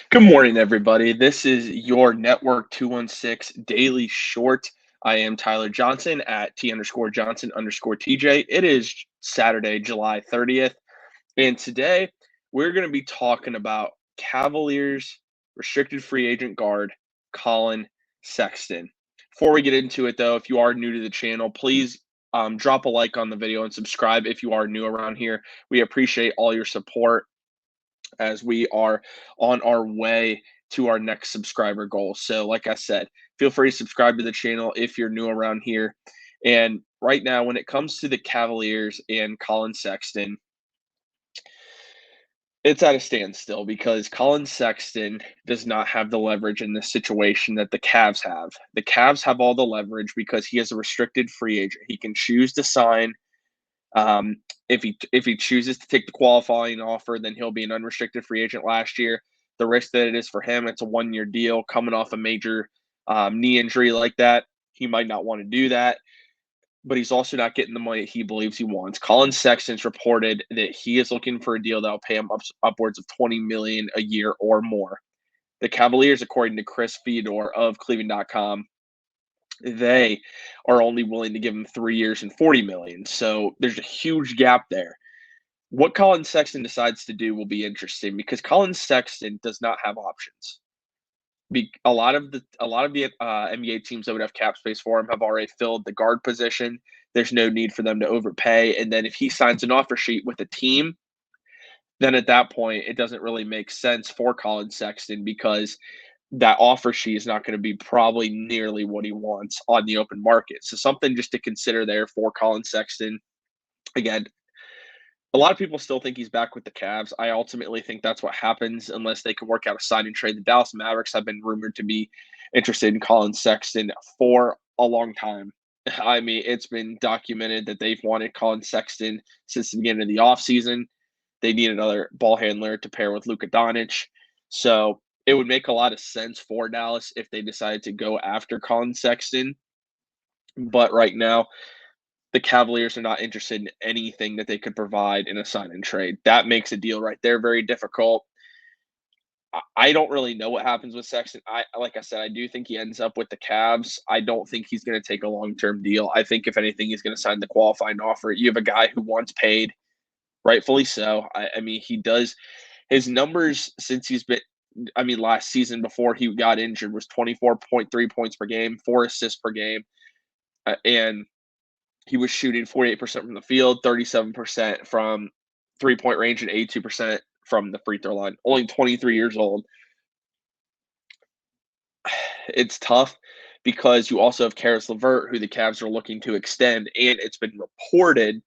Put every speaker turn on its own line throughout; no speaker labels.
Good morning, everybody. This is your Network 216 Daily Short. I am Tyler Johnson at T_Johnson_TJ. It is Saturday, July 30th. And today we're going to be talking about Cavaliers restricted free agent guard Collin Sexton. Before we get into it, though, if you are new to the channel, please drop a like on the video and subscribe if you are new around here. We appreciate all your support as we are on our way to our next subscriber goal. So, like I said, feel free to subscribe to the channel if you're new around here. And right now, when it comes to the Cavaliers and Collin Sexton, it's at a standstill because Collin Sexton does not have the leverage in this situation that the Cavs have. The Cavs have all the leverage because he is a restricted free agent. He can choose to sign if he chooses to take the qualifying offer, then he'll be an unrestricted free agent last year. The risk that it is for him, it's a 1-year deal coming off a major knee injury like that. He might not want to do that, but he's also not getting the money he believes he wants. Collin Sexton's reported that he is looking for a deal that will pay him upwards of $20 million a year or more. The Cavaliers, according to Chris Fedor of Cleveland.com, they are only willing to give him 3 years and $40 million. So there's a huge gap there. What Collin Sexton decides to do will be interesting because Collin Sexton does not have options. A lot of the NBA teams that would have cap space for him have already filled the guard position. There's no need for them to overpay. And then if he signs an offer sheet with a team, then at that point it doesn't really make sense for Collin Sexton because that offer sheet is not going to be probably nearly what he wants on the open market. So something just to consider there for Collin Sexton. Again, a lot of people still think he's back with the Cavs. I ultimately think that's what happens unless they can work out a sign and trade. The Dallas Mavericks have been rumored to be interested in Collin Sexton for a long time. I mean, it's been documented that they've wanted Collin Sexton since the beginning of the offseason. They need another ball handler to pair with Luka Doncic. So it would make a lot of sense for Dallas if they decided to go after Collin Sexton. But right now, the Cavaliers are not interested in anything that they could provide in a sign and trade. That makes a deal right there very difficult. I don't really know what happens with Sexton. Like I said, I do think he ends up with the Cavs. I don't think he's going to take a long-term deal. I think if anything, he's going to sign the qualifying offer. You have a guy who wants paid, rightfully so. I mean, he does his numbers since he's been. I mean, last season before he got injured was 24.3 points per game, 4 assists per game, and he was shooting 48% from the field, 37% from three-point range, and 82% from the free throw line. Only 23 years old. It's tough because you also have Caris LeVert, who the Cavs are looking to extend, and it's been reported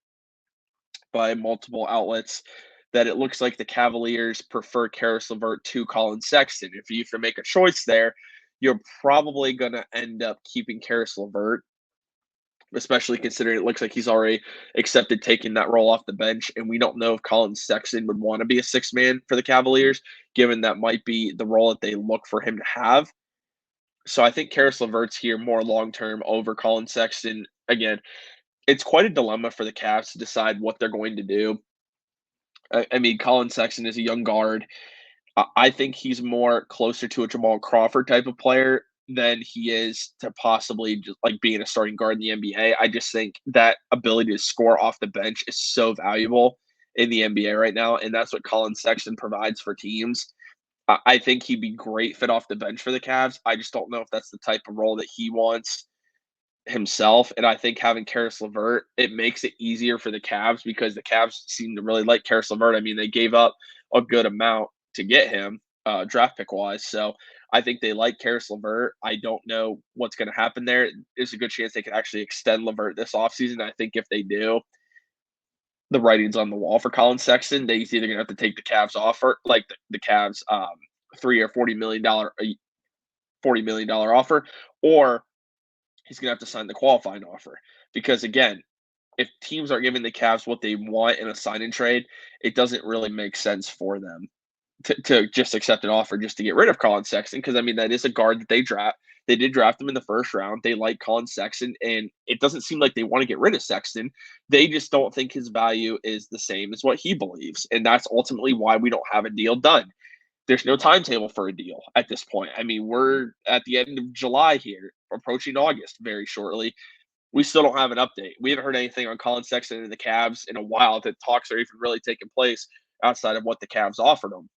by multiple outlets that it looks like the Cavaliers prefer Caris LeVert to Collin Sexton. If you have to make a choice there, you're probably going to end up keeping Caris LeVert, especially considering it looks like he's already accepted taking that role off the bench. And we don't know if Collin Sexton would want to be a six man for the Cavaliers, given that might be the role that they look for him to have. So I think Caris LeVert's here more long term over Collin Sexton. Again, it's quite a dilemma for the Cavs to decide what they're going to do. I mean, Collin Sexton is a young guard. I think he's more closer to a Jamal Crawford type of player than he is to possibly just like being a starting guard in the NBA. I just think that ability to score off the bench is so valuable in the NBA right now, and that's what Collin Sexton provides for teams. I think he'd be great fit off the bench for the Cavs. I just don't know if that's the type of role that he wants himself. And I think having Caris LeVert, it makes it easier for the Cavs because the Cavs seem to really like Caris LeVert. I mean, they gave up a good amount to get him, draft pick wise. So I think they like Caris LeVert. I don't know what's going to happen there. There's a good chance they could actually extend LeVert this offseason. I think if they do, the writing's on the wall for Collin Sexton. He's either going to have to take the Cavs offer, like the Cavs 3 or $40 million offer, or he's going to have to sign the qualifying offer. Because again, if teams are giving the Cavs what they want in a sign and trade, it doesn't really make sense for them to just accept an offer just to get rid of Collin Sexton. Because I mean, that is a guard that they draft. They did draft him in the first round. They like Collin Sexton, and it doesn't seem like they want to get rid of Sexton. They just don't think his value is the same as what he believes. And that's ultimately why we don't have a deal done. There's no timetable for a deal at this point. I mean, we're at the end of July here, approaching August very shortly. We still don't have an update. We haven't heard anything on Collin Sexton and the Cavs in a while that talks are even really taking place outside of what the Cavs offered them.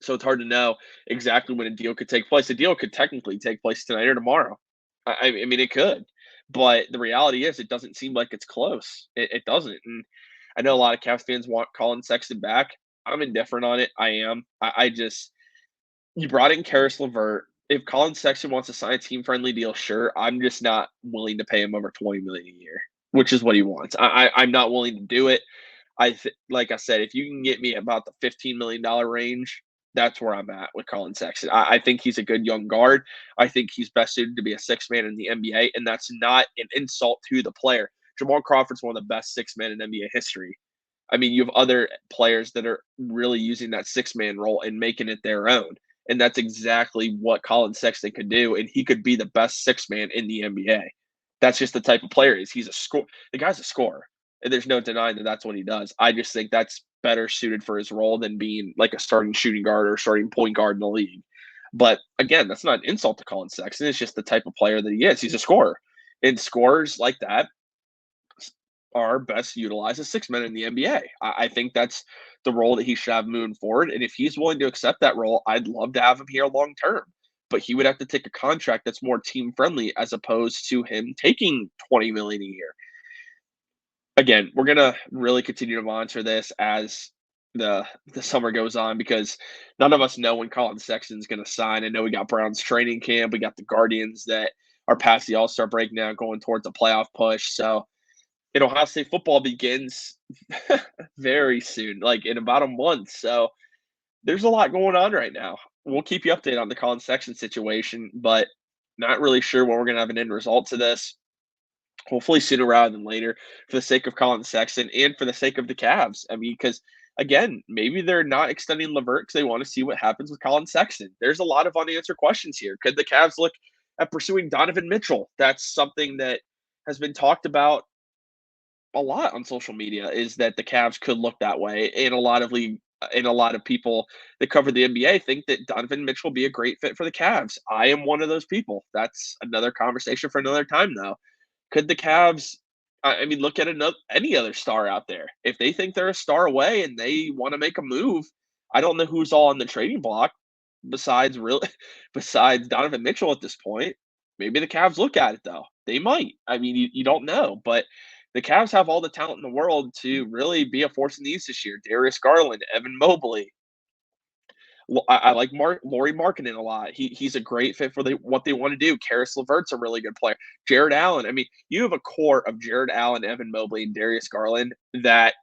So it's hard to know exactly when a deal could take place. A deal could technically take place tonight or tomorrow. I mean, it could, but the reality is, it doesn't seem like it's close. It doesn't. And I know a lot of Cavs fans want Collin Sexton back. I'm indifferent on it. I am. I just you brought in Karis LeVert. If Collin Sexton wants to sign a team friendly deal, sure. I'm just not willing to pay him over 20 million a year, which is what he wants. I'm not willing to do it. Like I said, if you can get me about the $15 million range, that's where I'm at with Collin Sexton. I think he's a good young guard. I think he's best suited to be a six man in the NBA, and that's not an insult to the player. Jamal Crawford's one of the best six men in NBA history. I mean, you have other players that are really using that six man role and making it their own. And that's exactly what Collin Sexton could do. And he could be the best six man in the NBA. That's just the type of player he is. He's a score. The guy's a scorer. And there's no denying that that's what he does. I just think that's better suited for his role than being like a starting shooting guard or starting point guard in the league. But again, that's not an insult to Collin Sexton. It's just the type of player that he is. He's a scorer. And scorers like that are best utilized as six men in the NBA. I think that's the role that he should have moving forward. And if he's willing to accept that role, I'd love to have him here long term. But he would have to take a contract that's more team friendly as opposed to him taking 20 million a year. Again, we're gonna really continue to monitor this as the summer goes on because none of us know when Collin Sexton's gonna sign. I know we got Brown's training camp, we got the Guardians that are past the All-Star break now, going towards a playoff push. So Ohio State football begins very soon, like in about a month. So there's a lot going on right now. We'll keep you updated on the Collin Sexton situation, but not really sure when we're going to have an end result to this. Hopefully sooner rather than later, for the sake of Collin Sexton and for the sake of the Cavs. I mean, because again, maybe they're not extending LeVert because they want to see what happens with Collin Sexton. There's a lot of unanswered questions here. Could the Cavs look at pursuing Donovan Mitchell? That's something that has been talked about a lot on social media, is that the Cavs could look that way, and a lot of people that cover the NBA think that Donovan Mitchell will be a great fit for the Cavs. I am one of those people. That's another conversation for another time, though. Could the Cavs? I mean, look at any other star out there. If they think they're a star away and they want to make a move, I don't know who's all on the trading block besides really besides Donovan Mitchell at this point. Maybe the Cavs look at it though. They might. I mean, you don't know, but the Cavs have all the talent in the world to really be a force in the East this year. Darius Garland, Evan Mobley. I like Lauri Markkanen a lot. He's a great fit for what they want to do. Karis LeVert's a really good player. Jared Allen. I mean, you have a core of Jared Allen, Evan Mobley, and Darius Garland that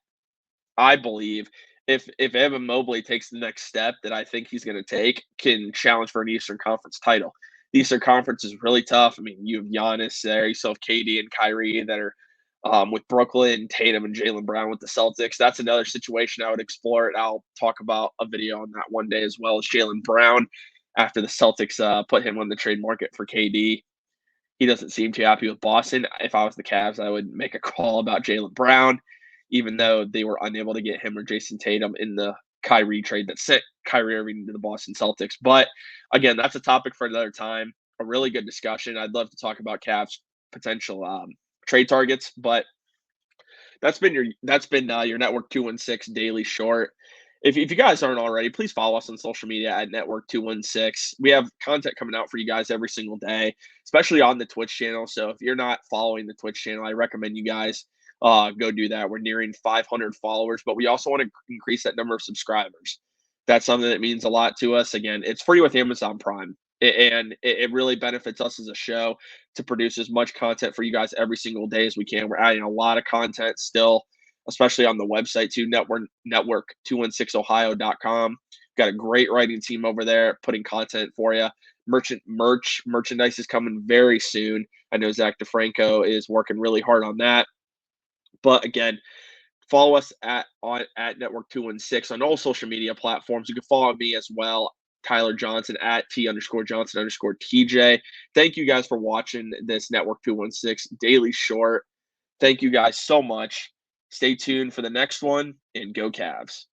I believe if Evan Mobley takes the next step that I think he's going to take, can challenge for an Eastern Conference title. The Eastern Conference is really tough. I mean, you have Giannis there, you still have KD and Kyrie that are with Brooklyn, Tatum, and Jaylen Brown with the Celtics. That's another situation I would explore. And I'll talk about a video on that one day, as well as Jaylen Brown after the Celtics put him on the trade market for KD. He doesn't seem too happy with Boston. If I was the Cavs, I would make a call about Jaylen Brown, even though they were unable to get him or Jason Tatum in the Kyrie trade that sent Kyrie Irving to the Boston Celtics. But again, that's a topic for another time. A really good discussion. I'd love to talk about Cavs potential trade targets, but that's been your Network 216 daily short. If you guys aren't already, please follow us on social media at Network 216. We have content coming out for you guys every single day, especially on the Twitch channel. So if you're not following the Twitch channel, I recommend you guys go do that. We're nearing 500 followers, but we also want to increase that number of subscribers. That's something that means a lot to us. Again, it's free with Amazon Prime, and it really benefits us as a show to produce as much content for you guys every single day as we can. We're adding a lot of content still, especially on the website too, network216ohio.com. Got a great writing team over there putting content for you. Merchandise is coming very soon. I know Zach DeFranco is working really hard on that. But again, follow us at Network 216 on all social media platforms. You can follow me as well, Tyler Johnson at T_Johnson_TJ. Thank you guys for watching this Network 216 daily short. Thank you guys so much. Stay tuned for the next one, and go Cavs.